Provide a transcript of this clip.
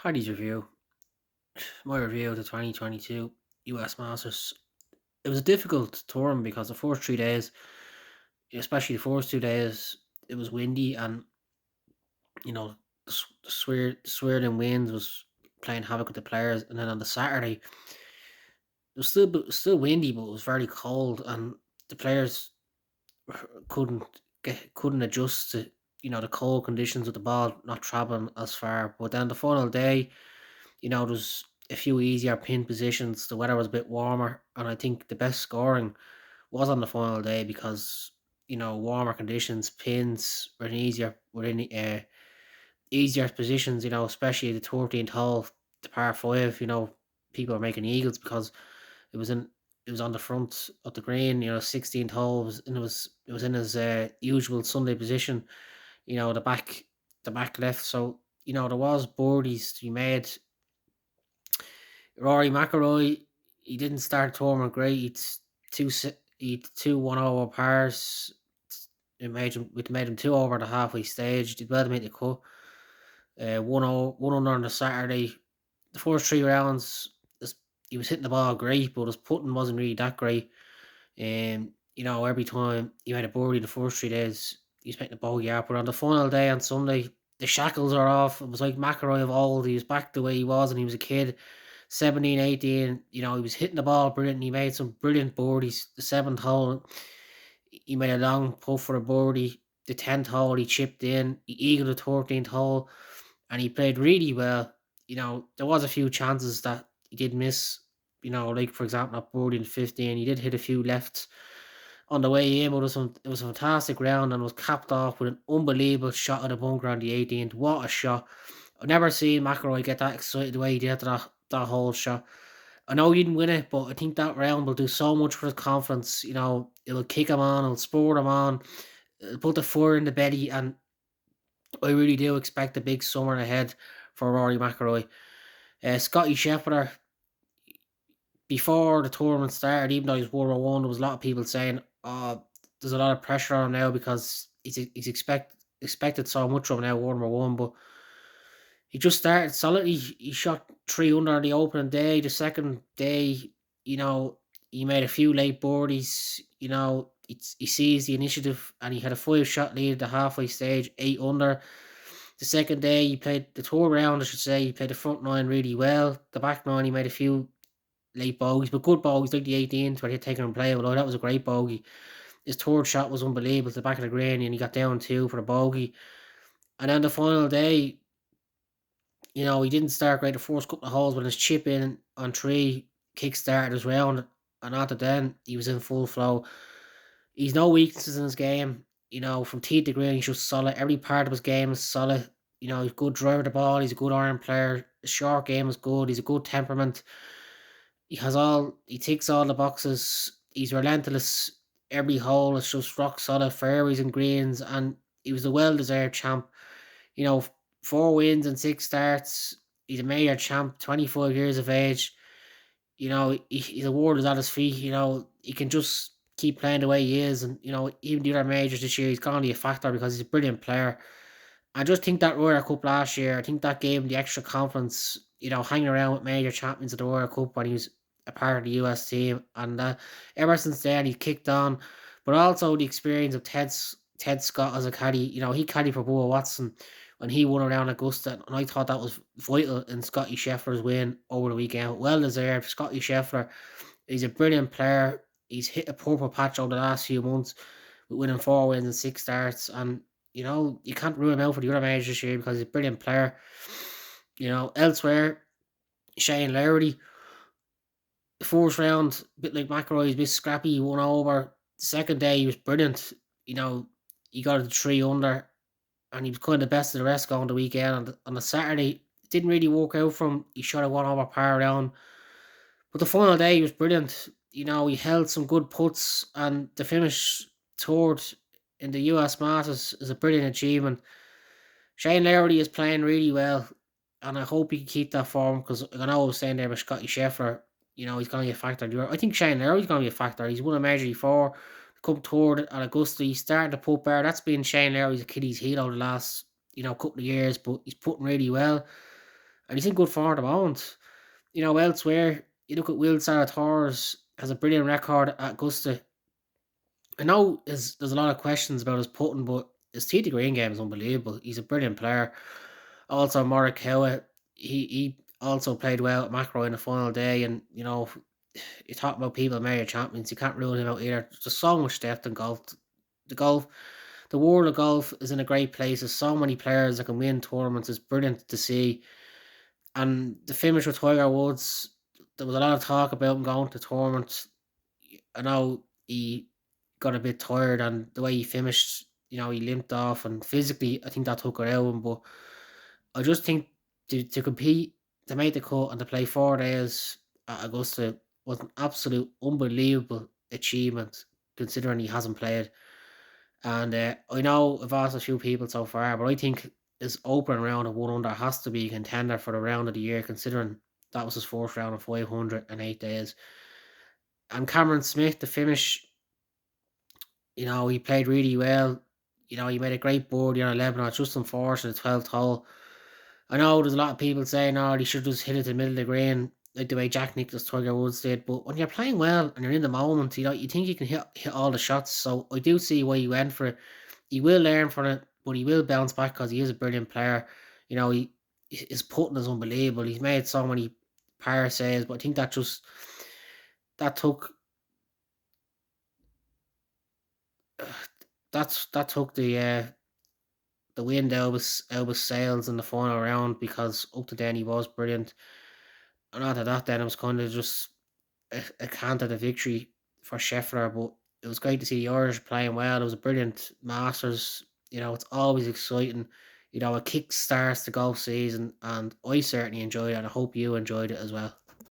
Paddy's review. My review of the 2022 US Masters. It was a difficult tournament because the first 3 days, especially the first 2 days, it was windy and the swirling winds was playing havoc with the players. And then on the Saturday, it was still windy, but it was very cold, and the players couldn't adjust to the cold conditions with the ball not traveling as far. But then the final day, there's a few easier pin positions. The weather was a bit warmer, and I think the best scoring was on the final day because warmer conditions, pins were in easier positions. Especially the 13th hole, the par five. People are making eagles because it was in it was on the front of the green. 16th hole was and it was in his usual Sunday position. The back left. So there was birdies to be made. Rory McIlroy, he didn't start the tournament great. He'd two 1 over pars. It made him two over the halfway stage. Did well to make the cut. 1 under on the Saturday. The first three rounds, he was hitting the ball great, but his putting wasn't really that great. Every time he made a birdie the first 3 days, he was making a bogey up. But on the final day on Sunday, the shackles are off. It was like McIlroy of old. He was back the way he was, and he was a kid. 17, 18. He was hitting the ball brilliant. He made some brilliant birdies. The seventh hole, he made a long putt for a birdie. The 10th hole, he chipped in. He eagled the 13th hole, and he played really well. There was a few chances that he did miss. Like for example, that birdie in 15, he did hit a few lefts on the way in, but it was a fantastic round and was capped off with an unbelievable shot at the bunker on the 18th. What a shot! I've never seen McIlroy get that excited the way he did that whole shot. I know he didn't win it, but I think that round will do so much for his confidence. It'll kick him on, it'll spur him on, it'll put the fire in the belly, and I really do expect a big summer ahead for Rory McIlroy. Scotty Scheffler, before the tournament started, even though he's World War One, there was a lot of people saying, "Oh, there's a lot of pressure on him now because he's expected so much from him now, World War One." But he just started solidly. He shot three under on the opening day. The second day, you know, he made a few late birdies. He seized the initiative and he had a five-shot lead at the halfway stage, eight under. The second day, he played the tour round, I should say. He played the front nine really well. The back nine, he made a few late bogeys, but good bogeys like the 18th where he had taken and play. Although that was a great bogey. His third shot was unbelievable to the back of the green, and he got down two for the bogey. And then the final day, he didn't start great the first couple of holes, but his chip in on three kick started his round, and after then he was in full flow. He's no weaknesses in his game. From tee to green, he's just solid. Every part of his game is solid. He's a good driver of the ball. He's a good iron player. His short game is good. He's a good temperament. He ticks all the boxes. He's relentless. Every hole is just rock solid fairways and greens, and he was a well deserved champ. You know, 4 wins and 6 starts. He's a major champ, 25 years of age. The world is at his feet. He can just keep playing the way he is, and even the other majors this year, he's going to be a factor because he's a brilliant player. I just think that Ryder Cup last year, I think that gave him the extra confidence, hanging around with major champions of the Ryder Cup when he was a part of the US team. And ever since then, he kicked on. But also the experience of Ted Scott as a caddy. He caddied for Bubba Watson when he won around Augusta. And I thought that was vital in Scotty Scheffler's win over the weekend. Well deserved. Scotty Scheffler, he's a brilliant player. He's hit a purple patch over the last few months with winning 4 wins and 6 starts. And you can't rule him out for the other majors this year because he's a brilliant player. Elsewhere, Shane Lowry, the first round, a bit like McIlroy, he's a bit scrappy, he won over. The second day, he was brilliant. He got it 3 under, and he was kind of the best of the rest going the weekend. On the Saturday, it didn't really work out for him. He shot a 1 over par round. But the final day, he was brilliant. He held some good putts, and the finish third in the US Masters is a brilliant achievement. Shane Lowry is playing really well, and I hope he can keep that form because I know I was saying there about Scotty Scheffler. He's going to be a factor. I think Shane Lowry's going to be a factor. He's won a major before, come third at Augusta. He started the putt bar. That's been Shane Lowry's Achilles heel over the last couple of years, but he's putting really well. and he's in good form at the moment. Elsewhere, you look at Will Saratoris has a brilliant record at Augusta. I know there's a lot of questions about his putting, but his tee to green game is unbelievable. He's a brilliant player. Also, Morikawa, he also played well at Macro in the final day, and you talk about people major champions, you can't rule him out either. There's just so much depth in golf. The golf, the world of golf is in a great place. There's so many players that can win tournaments. It's brilliant to see. And the finish with Tiger Woods, there was a lot of talk about him going to tournaments. I know he got a bit tired, and the way he finished, he limped off, and physically, I think that took her out of him. But I just think to compete, to make the cut, and to play 4 days at Augusta was an absolute unbelievable achievement, considering he hasn't played. And I know I've asked a few people so far, but I think his opening round of 1 under has to be a contender for the round of the year, considering that was his first round of 508 days. And Cameron Smith, the finish, he played really well. He made a great birdie on 11. It's just unfortunate, 12th hole. I know there's a lot of people saying, "Oh, he should just hit it to the middle of the green," like the way Jack Nicklaus, Tiger Woods did. But when you're playing well and you're in the moment, you think you can hit all the shots. So I do see why he went for it. He will learn from it, but he will bounce back because he is a brilliant player. His putting is unbelievable. He's made so many power saves, but I think that took that took the wind out of his sails in the final round, because up to then he was brilliant. And after that, then it was kind of just a cant of a victory for Scheffler. But it was great to see the Irish playing well. It was a brilliant Masters. It's always exciting. It kick starts the golf season, and I certainly enjoyed it, and I hope you enjoyed it as well.